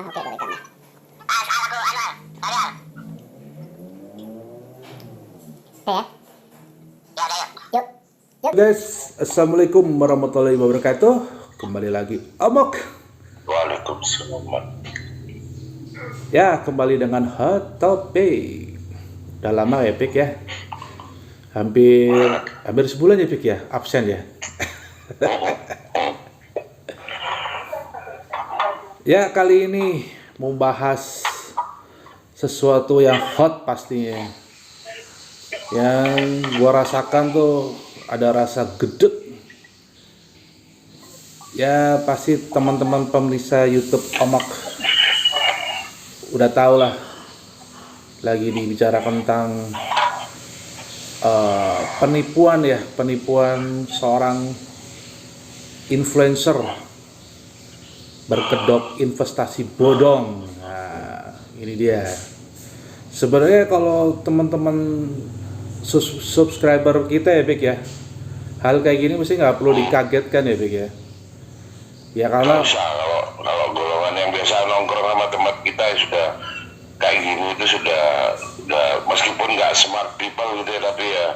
Oke, gue rekam ya. Salah aku, Anwar. Padahal. Oke ya. Ya udah, yuk. Yuk. Guys, assalamualaikum warahmatullahi wabarakatuh. Kembali lagi Omok. Waalaikumsalam. Ya, kembali dengan Hot Topic. Udah lama ya, Pik ya. Hampir sebulan ya, Pik ya, absen ya. Ya, kali ini mau bahas sesuatu yang hot pastinya. Yang gua rasakan tuh ada rasa gedek. Ya, pasti teman-teman pemirsa YouTube Omok udah tau lah, lagi dibicarakan tentang penipuan seorang influencer berkedok investasi bodong. Nah, ini dia. Sebenarnya kalau teman-teman subscriber kita ya, Bik ya, hal kayak gini mesti nggak perlu dikagetkan ya, Bik ya. Ya karena kalau golongan yang biasa nongkrong sama teman kita ya sudah kayak gini itu sudah meskipun nggak smart people gitu ya, tapi ya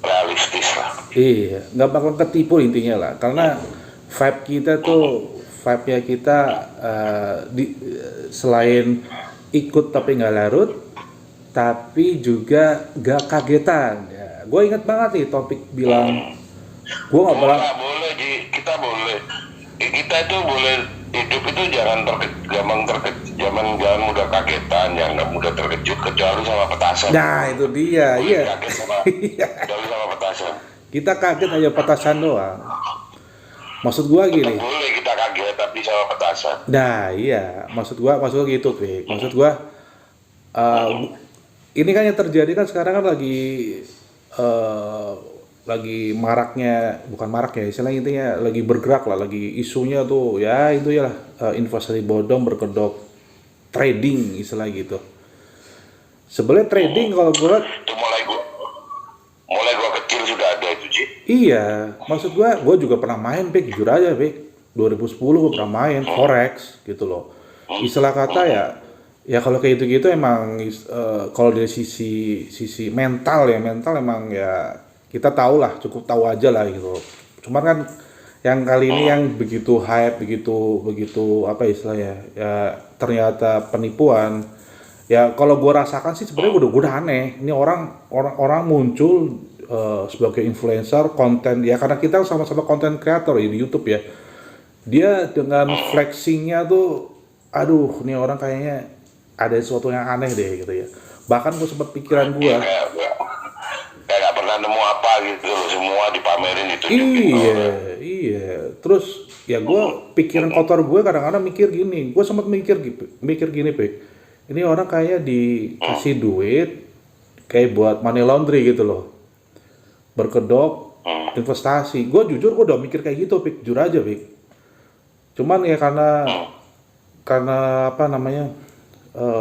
realistis lah. iya, nggak bakal ketipu intinya lah. Karena vibe-nya kita selain ikut tapi nggak larut, tapi juga nggak kagetan. Ya, gue ingat banget nih topik bilang, gue nggak pernah. Boleh kita boleh. Kita itu boleh hidup itu jangan jangan mudah kagetan, jangan mudah terkejut kecuali sama petasan. Nah itu dia, Boleh iya. kaget kecuali sama petasan. Kita kaget aja petasan doang. Maksud gua gini. Boleh kita kaget tapi sama petasan. Nah iya, maksud gua gitu, Pik. Maksud gua ini kan yang terjadi kan sekarang kan lagi maraknya, bukan marak ya, istilahnya intinya lagi bergerak lah, lagi isunya tuh ya itu ya lah, investasi bodong berkedok trading istilah gitu. Sebenarnya trading kalau gue lihat Itu mulai gua kecil sudah ada itu, Ji. iya, maksud gue juga pernah main, Pik, jujur aja, Pik. 2010 gue pernah main forex gitu loh. Istilah kata ya kalau kayak gitu emang kalau dari sisi mental emang ya kita tahu lah, cukup tahu aja lah gitu. Cuman kan yang kali ini yang begitu hype, begitu apa istilahnya ya, ternyata penipuan. Ya kalau gue rasakan sih sebenarnya udah aneh. Ini orang muncul sebagai influencer konten ya, karena kita sama-sama konten kreator ya di YouTube ya. Dia dengan flexingnya tuh, aduh, ini orang kayaknya ada sesuatu yang aneh deh gitu ya. Bahkan gue sempat pikiran gue. Kayak gak pernah nemu apa gitu loh, semua dipamerin itu. Iya. Terus ya gue pikiran kotor gue kadang-kadang mikir gini. Gue sempat mikir gini, Pik. Ini orang kayaknya dikasih duit kayak buat money laundry gitu loh, berkedok investasi. Gue jujur gue udah mikir kayak gitu, Pik. Jujur aja, Pik. Cuman ya karena apa namanya,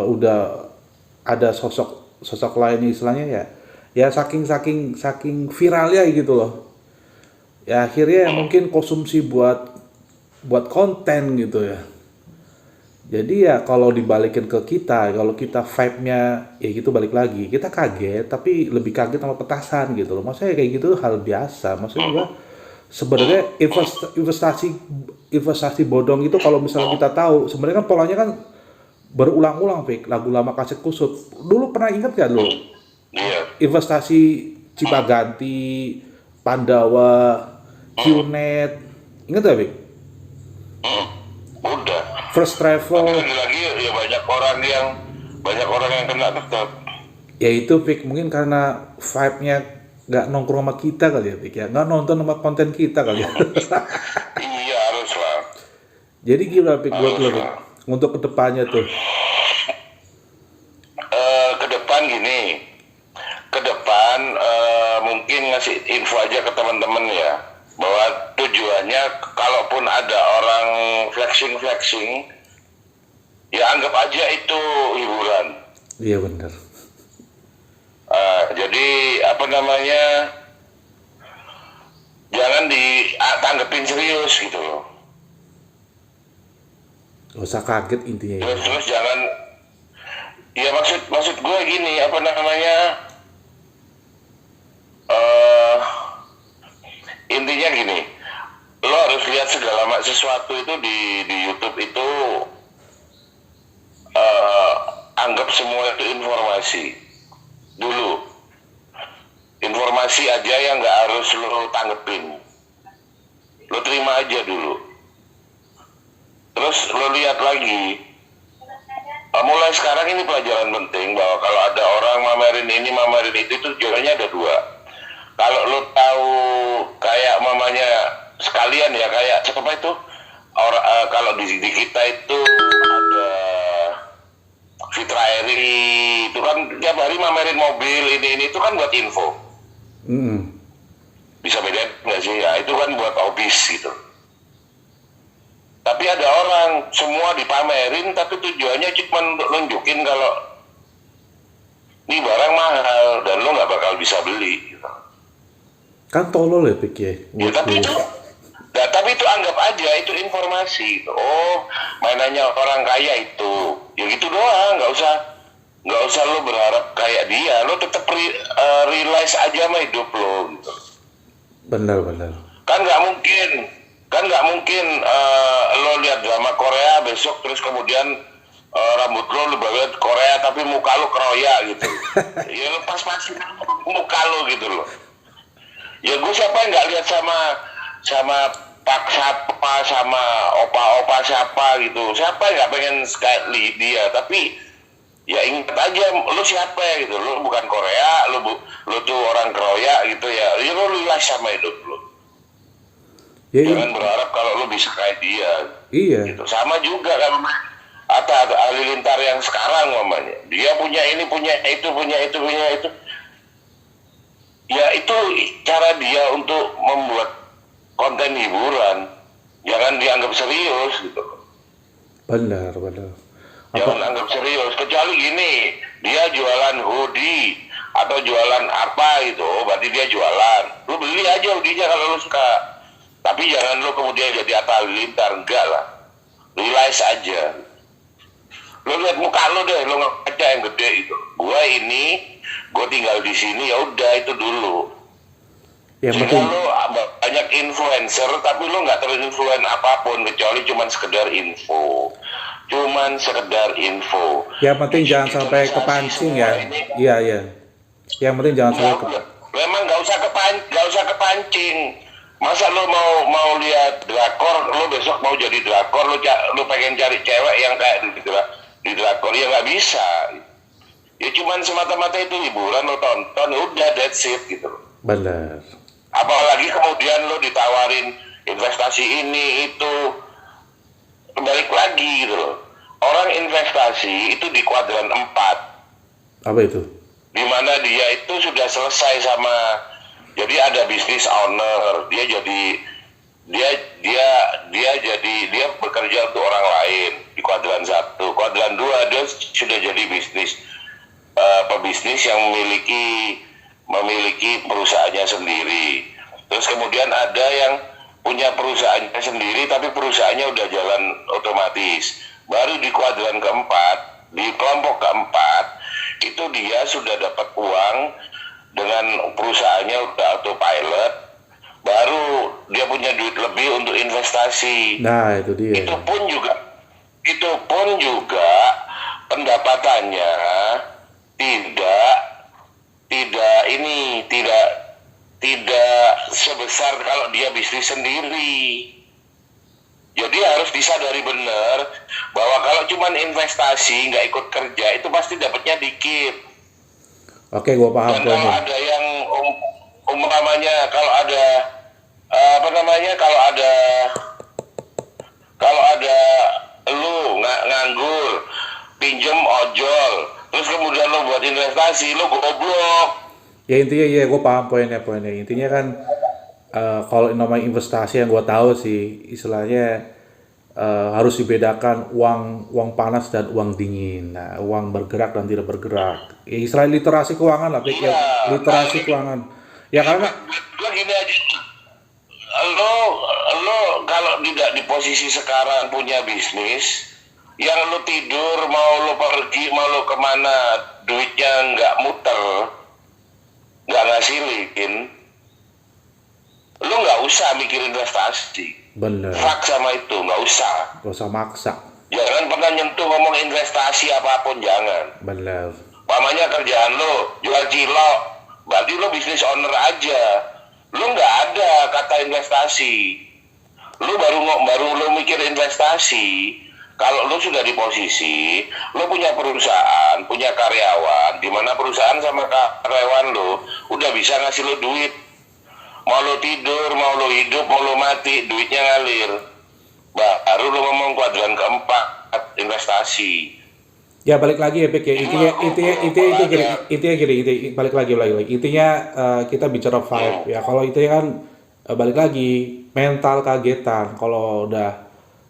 udah ada sosok lain istilahnya ya saking viralnya gitu loh. Ya akhirnya mungkin konsumsi buat konten gitu ya. Jadi ya kalau dibalikin ke kita, kalau kita vibe-nya ya gitu, balik lagi, kita kaget tapi lebih kaget sama petasan gitu loh. Maksudnya kayak gitu hal biasa. Maksudnya gua sebenarnya investasi bodong itu kalau misalnya kita tahu, sebenarnya kan polanya kan berulang-ulang, Pik. Lagu lama kaset kusut. Dulu pernah ingat gak lo? Iya. Investasi Cipaganti, Pandawa, Qnet. Ingat gak, Pik? Udah. First Travel. Lagi ya banyak orang yang kena tetap. Ya itu, Pik, mungkin karena vibe-nya nggak nongkrong sama kita kali ya, Pik ya, nggak nonton sama konten kita kali ya. Iya harus lah. Jadi gimana, Pik, buat lo, Pik, untuk kedepannya tuh? Ke depan mungkin ngasih info aja ke teman-teman ya, bahwa tujuannya kalaupun ada orang flexing ya anggap aja itu hiburan. Iya benar. Jadi apa namanya, jangan ditanggepin serius gitu loh. Gak usah kaget intinya ya. Terus jangan, ya maksud gue gini, apa namanya, eh intinya gini, lo harus lihat segala sesuatu itu di YouTube itu, anggap semua itu informasi dulu, informasi aja yang nggak harus lo tanggepin, lo terima aja dulu. Terus lo lihat lagi, mulai sekarang ini pelajaran penting bahwa kalau ada orang mamerin ini mamerin itu tujuannya ada dua. Kalau lo tahu kayak mamanya sekalian ya, kayak siapa itu orang, kalau di kita itu ada Fitra Eri, itu kan tiap hari mamerin mobil ini itu kan buat info. Bisa beda nggak sih? Ya itu kan buat hobis gitu. Tapi ada orang semua dipamerin tapi tujuannya cuma nunjukin kalau ini barang mahal dan lo nggak bakal bisa beli gitu. Kan tolol ya Pik ya. Ya, tapi itu anggap aja itu informasi. Oh, mainannya orang kaya itu. Ya gitu doang, nggak usah lo berharap kayak dia. Lo tetap realize aja sama hidup lo gitu. Benar. Kan nggak mungkin lo lihat drama Korea besok terus kemudian rambut lo banget Korea tapi muka lo keroyak gitu. Ya lo pas-pasin muka lo gitu loh. Ya gue siapa yang nggak lihat sama Pak siapa, sama opa-opa siapa gitu. Siapa yang nggak pengen sekali dia, tapi ya ingat aja lu siapa ya gitu. Lu bukan Korea, lu tuh orang keroyak gitu ya. Ya lu lilas sama hidup lu. Ya, jangan berharap kalau lu bisa kayak dia. Iya. Gitu. Sama juga kan ada Halilintar yang sekarang mamanya. Dia punya ini, punya itu. Ya itu cara dia untuk membuat konten hiburan. Jangan dianggap serius gitu. Benar. Jangan anggap serius. Kecuali gini, dia jualan hoodie atau jualan apa gitu, berarti dia jualan. Lu beli aja hoodie-nya kalau lu suka. Tapi jangan lu kemudian jadi Atta Halilintar, enggak lah. Realize aja. Lu lihat muka lu deh, lu ngaca yang gede itu. Gua tinggal di sini, ya udah itu dulu. Yang Jika penting lu banyak influencer, tapi lu nggak terinfluen apapun kecuali cuman sekedar info. yang penting jangan sampai kepancing ya. Iya. Yang penting jangan sampai memang nggak usah kepancing. Masa lu mau lihat drakor, lu besok mau jadi drakor, lu pengen cari cewek yang kayak di drakor, ya nggak bisa. Ya cuman semata-mata itu hiburan, lo tonton, udah that's it gitu. benar. Apalagi kemudian lo ditawarin investasi ini itu, balik lagi gitu loh. Orang investasi itu di kuadran 4. Apa itu? Di mana dia itu sudah selesai sama, jadi ada bisnis owner, dia bekerja untuk orang lain di kuadran 1. Kuadran 2 dia sudah jadi pebisnis yang memiliki perusahaannya sendiri. Terus kemudian ada yang punya perusahaannya sendiri tapi perusahaannya udah jalan otomatis. Baru di kuadran keempat, di kelompok keempat itu dia sudah dapat uang dengan perusahaannya udah autopilot, baru dia punya duit lebih untuk investasi. Nah itu dia. Itu pun juga pendapatannya tidak sebesar kalau dia bisnis sendiri. Jadi harus disadari benar bahwa kalau cuma investasi nggak ikut kerja itu pasti dapatnya dikit. Oke, gua paham. Dan kalau ada yang umpamanya kalau ada lu nganggur, pinjem ojol, terus kemudian lu buat investasi, lu goblok. Ya intinya ya gue paham poinnya. Intinya kan kalau namanya investasi yang gue tahu sih istilahnya harus dibedakan uang panas dan uang dingin. Nah, uang bergerak dan tidak bergerak. Ya, istilah literasi keuangan lah, Iya, literasi keuangan. Ya karena lo gini aja, lo kalau tidak di posisi sekarang punya bisnis, Yang lu tidur, mau lu pergi, mau lu kemana, duitnya nggak muter, nggak ngasilin, lu nggak usah mikir investasi. Bener. Fak sama itu, nggak usah. Gak usah maksa. Jangan pernah nyentuh ngomong investasi apapun, jangan. Bener. Pamanya kerjaan lo jual cilok, berarti lo bisnis owner aja. Lo nggak ada kata investasi. Lo baru lo mikir investasi. Kalau lo sudah di posisi, lo punya perusahaan, punya karyawan, di mana perusahaan sama karyawan lo udah bisa ngasih lo duit. Mau lo tidur, mau lo hidup, mau lo mati, duitnya ngalir. Baru lo ngomong kuadran keempat, investasi. Ya balik lagi ya Pik ya, intinya gini, balik lagi. Intinya kita bicara vibe ya. Kalau itu kan balik lagi mental kagetan. Kalau udah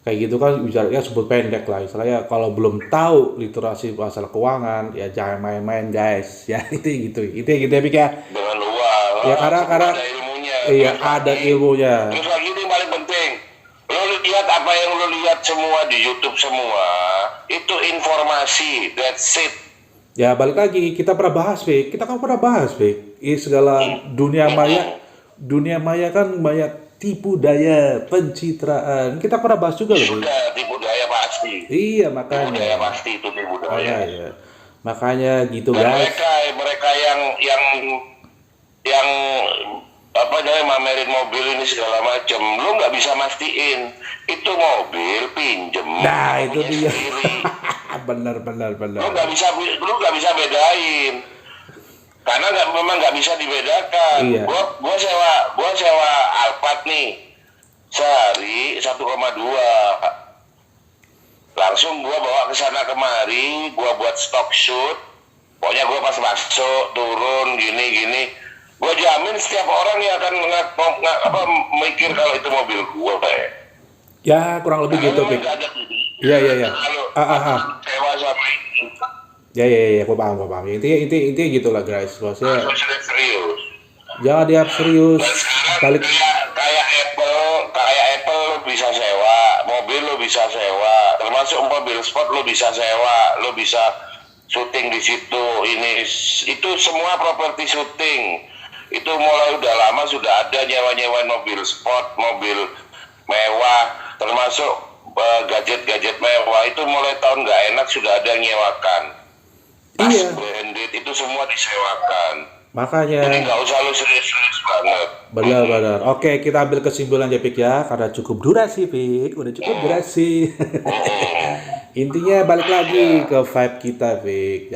kayak gitu kan bicaranya sebut pendek lah. Istilahnya kalau belum tahu literasi masalah keuangan ya jangan main-main guys. Ya itu ya Pik ya. Dengan uang. Ya karena ada ilmunya. iya ada ilmunya. Terus lagi ini paling penting. Lo lihat apa yang lo lihat semua di YouTube semua, itu informasi, that's it. Ya balik lagi kita pernah bahas Pik. Kita kan pernah bahas Pik. Segala dunia maya kan banyak tipu daya, pencitraan. Kita pernah bahas juga loh. Sudah tipu daya pasti. Iya Tipu makanya. daya pasti itu tipu daya. Makanya gitu Dan guys. mereka yang apa namanya mamerin mobil ini segala macam, lo nggak bisa mastiin itu mobil pinjem. Nah itu dia. Sendiri. benar. Lo nggak bisa bedain. Karena memang nggak bisa dibedakan. Iya. Gua sewa Alphard nih sehari 1,2. Langsung gua bawa ke sana kemari, gua buat stock shoot. Pokoknya gua pas masuk turun gini. Gua jamin setiap orang yang akan mikir kalau itu mobil gua, Pak. Ya kurang lebih gitu Pik. Iya. Sewa sama itu. Ya, aku paham. Intinya gitulah guys. Maksudnya Serius. jangan dianggap serius. Dan sekarang Balik. kayak Apple lo bisa sewa, mobil lo bisa sewa, termasuk mobil sport lo bisa sewa, lo bisa syuting di situ. Itu semua properti syuting. Itu mulai udah lama sudah ada nyewa mobil sport, mobil mewah, termasuk gadget mewah. Itu mulai tahun nggak enak sudah ada yang nyewakan. Tas Iya. branded itu semua disewakan. Makanya. Jadi nggak usah lo serius banget. Benar. Oke, kita ambil kesimpulan ya Pik ya, karena cukup durasi Pik, udah cukup durasi. Intinya balik lagi ke vibe kita Pik,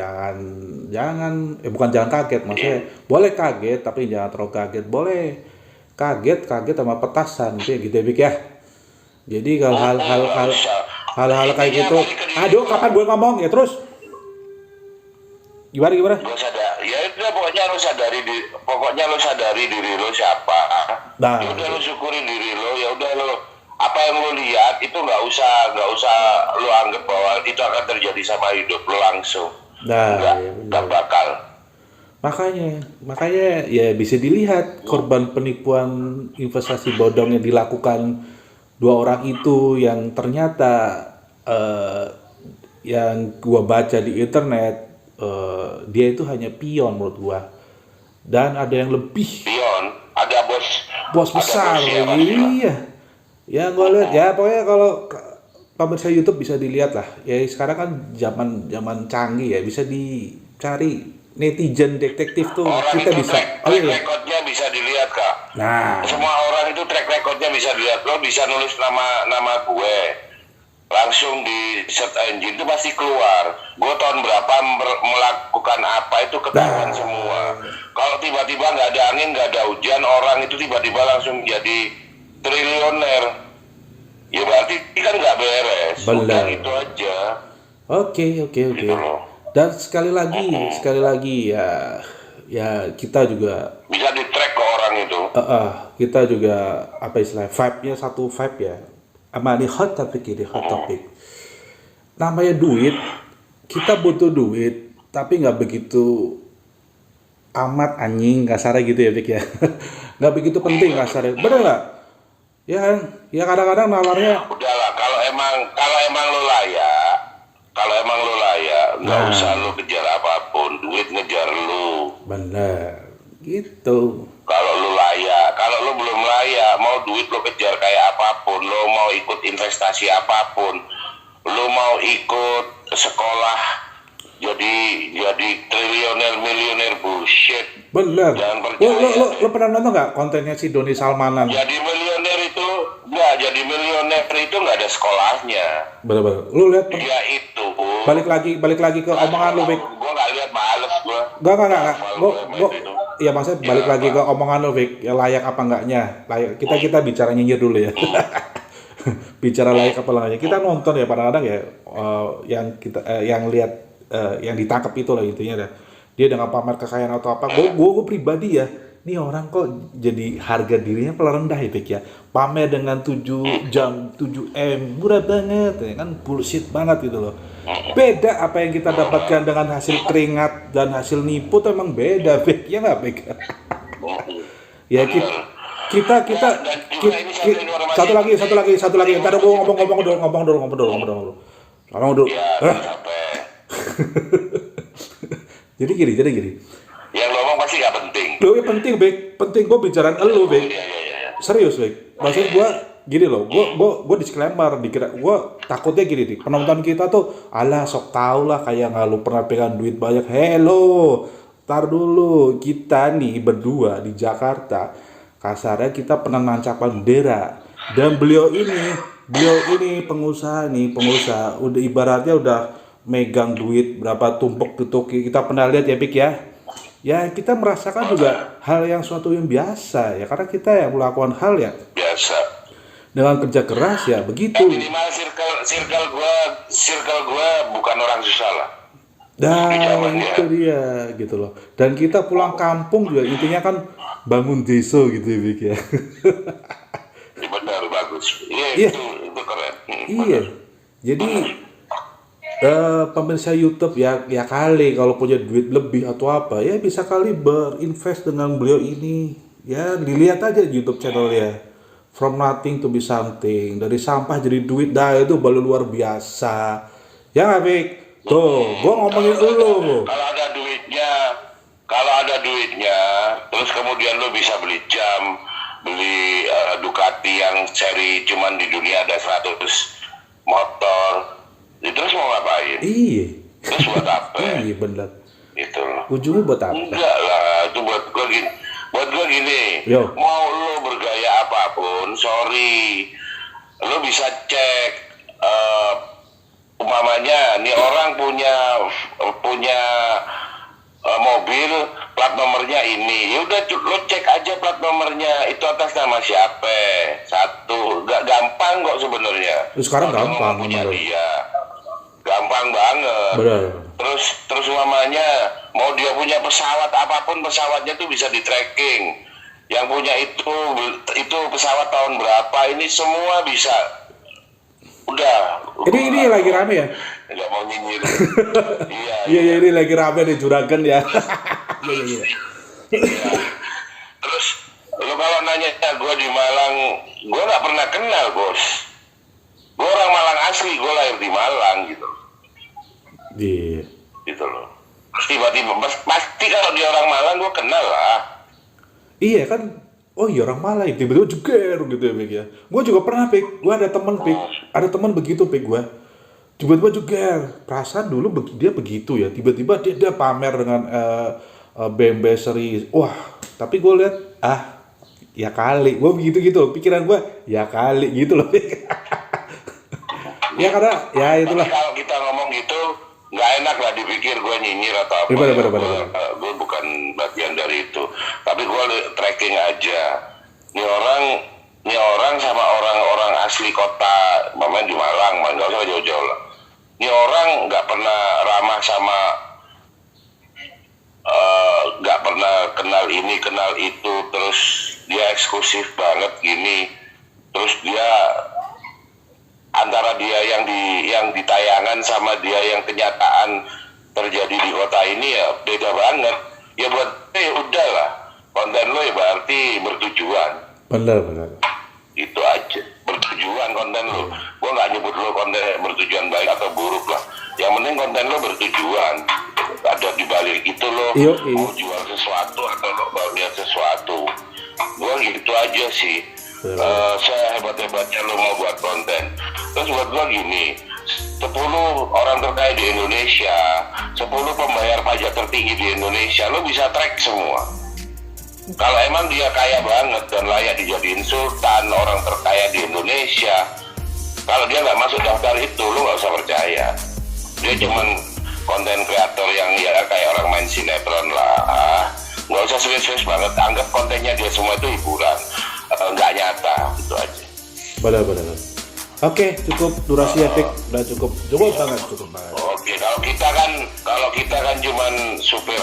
bukan jangan kaget, maksudnya boleh kaget tapi jangan terlalu kaget, boleh kaget sama petasan gitu ya Pik ya. Jadi kalau hal-hal kayak gitu, aduh kapan gue ngomong ya terus. Gimana? Lo sadar, ya udah pokoknya lo sadari diri lo siapa. Nah, Ya udah lo syukurin diri lo, ya udah lo apa yang lo lihat itu nggak usah lo anggap bahwa itu akan terjadi sama hidup lo langsung. nah, Nggak bakal. Makanya ya bisa dilihat korban penipuan investasi bodong yang dilakukan dua orang itu yang ternyata yang gua baca di internet dia itu hanya pion menurut gua, dan ada yang lebih Pion, ada bos besar. bosnya, Iya ya gua lihat ya, pokoknya kalau pemirsa YouTube bisa dilihat lah ya, sekarang kan zaman canggih ya, bisa dicari netizen detektif tuh. Orang Kita itu bisa track recordnya bisa dilihat, Kak. nah Semua orang itu track recordnya bisa dilihat. Lo bisa nulis nama gue, langsung di search engine itu pasti keluar. Gue tahun berapa melakukan apa itu ketahuan semua. Kalau tiba-tiba nggak ada angin, nggak ada hujan, orang itu tiba-tiba langsung jadi triliuner. Ya berarti kan nggak beres. Benar. Udah gitu aja. Oke. Gitu loh. Dan sekali lagi ya kita juga Bisa di track ke orang itu. kita juga apa istilahnya, vibe-nya satu vibe ya. Sama di hot topic. Namanya duit, kita butuh duit, tapi nggak begitu amat anjing kasarnya gitu ya Pik ya. Nggak begitu penting kasarnya. Bener nggak? Ya kan? Ya kadang-kadang nalarnya Udahlah, kalau emang lo layak, Kalau emang lo layak, nggak Nah. usah lo kejar apapun, duit ngejar lo. Bener, gitu. Kalau lo layak, kalau lo belum layak, mau duit lo kejar kayak apapun, lo mau ikut investasi apapun, lo mau ikut sekolah jadi triliuner milioner, bullshit. Bener. Jangan Lo, percaya. lo, lo, lo pernah nonton nggak kontennya si Doni Salmanan? Jadi milioner itu jadi milioner itu nggak ada sekolahnya. Bener-bener. Lo lihat Dia itu balik lagi ke omongan lo, Vic. Gue nggak lihat, males gue. Enggak. Gue, Itu. ya maksudnya balik lagi ke omongan lo, Vic. Ya layak apa enggaknya? Layak. Kita bicara nyinyir dulu ya. Bicara layak apa enggaknya. Kita nonton ya kadang-kadang ya yang lihat yang ditangkap itu lah intinya dah. Dia dengan pamer kekayaan atau apa. Gue pribadi ya. Nih orang kok jadi harga dirinya pelan rendah ya, Vic ya. Pamer dengan 7 jam, 7M, murah banget ya kan, bullshit banget gitu loh. Beda apa yang kita dapatkan dengan hasil keringat dan hasil nipu tuh emang beda, Vic. Ya nggak, Vic? Ya kita Dan juga ini satu lagi. Ntar gue ngomong dulu. Ya, sampai. Jadi gini. Yang lo ngomong pasti nggak penting. Lo ya penting, Vic. Penting gue bicarain elu, Vic. Iya. Serius, Vic. Maksud gue gini loh, gue disclaimer, gue takutnya gini nih, penonton kita tuh, alah sok tau lah kayak nggak lu pernah pegang duit banyak. Hello, tar dulu, kita nih berdua di Jakarta, kasarnya kita pernah nancap bendera, dan beliau ini pengusaha, udah ibaratnya udah megang duit berapa tumpuk tutuk, kita pernah lihat ya, Pik ya. Ya kita merasakan juga hal yang suatu yang biasa ya, karena kita yang melakukan hal ya Biasa. dengan kerja keras ya begitu. Minimal circle gua bukan orang susah lah. Dan itu dia gitu loh. Dan kita pulang kampung juga intinya kan bangun desa gitu ya, Vic ya. Benar, bagus. Iya. Itu keren. Iya. Jadi pemirsa YouTube ya kali kalau punya duit lebih atau apa ya bisa kali berinvest dengan beliau ini. Ya dilihat aja YouTube channelnya. From nothing to be something. Dari sampah jadi duit, dah itu baru luar biasa. Ya nggak, Vic? Tuh, gua ngomongin lu. Kalau ada duitnya, terus kemudian lo bisa beli jam, beli Ducati yang seri cuman di dunia ada 100 motor. Terus mau ngapain? Iya. Terus buat apa? Iya bener. Gitu loh. Ujungnya buat apa? Enggak lah, itu buat gue gini. Yo. Mau lo bergaya apapun, sorry, lo bisa cek umpamanya nih orang punya mobil plat nomornya ini, ya udah lo cek aja plat nomornya itu atas nama siapa. Satu, gak gampang kok sebenarnya. Sekarang gampang punya bener. dia, gampang banget. Bener. Terus umpamanya mau dia punya pesawat apapun, pesawatnya tuh bisa di tracking. Yang punya itu pesawat tahun berapa, ini semua bisa. Udah. Ini lagi rame ya? Nggak mau nyinyir. Iya ini lagi rame di Juragan ya. Iya. Terus lo kalau nanya gue di Malang, gue nggak pernah kenal, bos. Gue orang Malang asli, gue lahir di Malang gitu. Iya. Gitu loh. Terus tiba-tiba pasti kalau dia orang Malang gue kenal lah. Iya kan. Oh iya orang Malang, tiba-tiba jeger gitu ya, Pik ya. Gue juga pernah, Pik. Gue ada teman, Pik. Ada teman begitu, Pik, gue. Tiba-tiba jeger. Perasaan dulu dia begitu ya. Tiba-tiba dia pamer dengan BMW seri. Wah, tapi gue lihat, ya kali. Gue begitu gitu. Pikiran gue, ya kali gitu loh, Pik. Ya karena, ya itulah. Tapi kalau kita ngomong gitu, nggak enak lah dipikir gue nyinyir atau apa. Bener. Gue bukan bagian dari itu. Tapi gue tracking aja. Ini orang sama orang-orang asli kota, mamanya di Malang, nggak usah jauh-jauh lah. Ini orang nggak pernah ramah sama, nggak pernah kenal ini, kenal itu, terus dia eksklusif banget gini. Terus dia antara dia yang di tayangan sama dia yang kenyataan terjadi di kota ini ya beda banget. Ya buat udahlah, konten lo ya berarti bertujuan. Bener. Itu aja, bertujuan konten lo. Gue nggak nyebut lo konten bertujuan baik atau buruk lah. Yang penting konten lo bertujuan. Ada di balik itu lo mau jual sesuatu atau lo mau lihat sesuatu. Gua gitu aja sih. Saya hebat-hebatnya lo mau buat konten. Terus buat gua gini, 10 orang terkaya di Indonesia, 10 pembayar pajak tertinggi di Indonesia, lo bisa track semua. Kalau emang dia kaya banget dan layak dijadiin sultan orang terkaya di Indonesia, kalau dia nggak masuk daftar itu, lo nggak usah percaya. Dia cuman konten kreator yang ya kayak orang main sinetron lah. Nggak usah serius-serius banget, anggap kontennya dia semua itu hiburan, nggak nyata, gitu aja. Benar. Oke, cukup durasi Epic, udah cukup banget. Oke, kalau kita kan cuman supir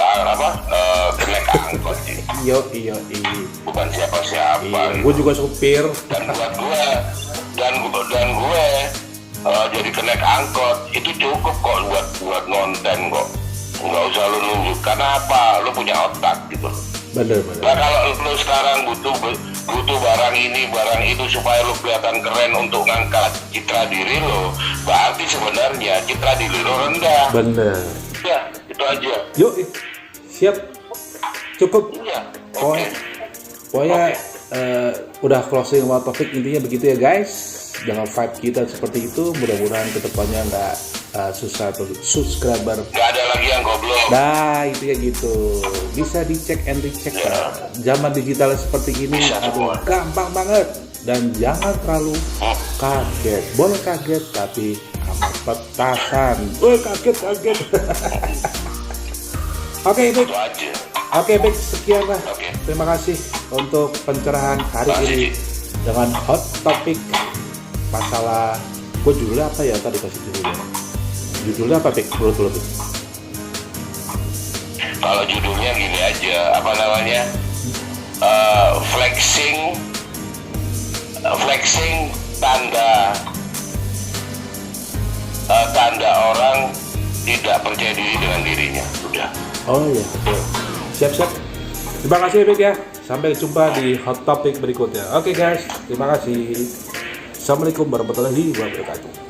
kenek angkot sih. Iya. Bukan siapa-siapa. Iya, gue juga supir. Dan buat gue jadi kenek angkot itu cukup kok buat konten kok. Nggak usah lu nunjukkan apa, lu punya otak gitu. Bener. Nah kalau lu sekarang butuh barang ini barang itu supaya lu kelihatan keren untuk ngangkat citra diri lo, berarti sebenarnya citra diri lo rendah. Bener. Ya itu aja. Yuk, siap, cukup. Iya. Pokoknya udah closing sama topik, intinya begitu ya guys. Dengan vibe kita seperti itu, mudah-mudahan kedepannya nggak susah atau subscriber. Nggak ada lagi yang goblok. Nah itu ya gitu, bisa dicek and recheck ya. Zaman digital seperti ini, aduh gampang banget. Dan jangan terlalu kaget. Boleh kaget tapi amat petasan. Kaget. Oke, Epic. Oke, Epic, sekian lah. Terima kasih untuk pencerahan hari ini dengan hot topic masalah. Gue judulnya apa ya tadi kasih judulnya apa, Epic? Menurut lo, Epic? Kalau judulnya gini aja, apa namanya? Flexing tanda orang tidak percaya diri dengan dirinya. Udah. Oh iya, betul. Siap. Terima kasih Epic ya. Sampai jumpa di hot topic berikutnya. Oke guys, terima kasih. Assalamualaikum warahmatullahi wabarakatuh.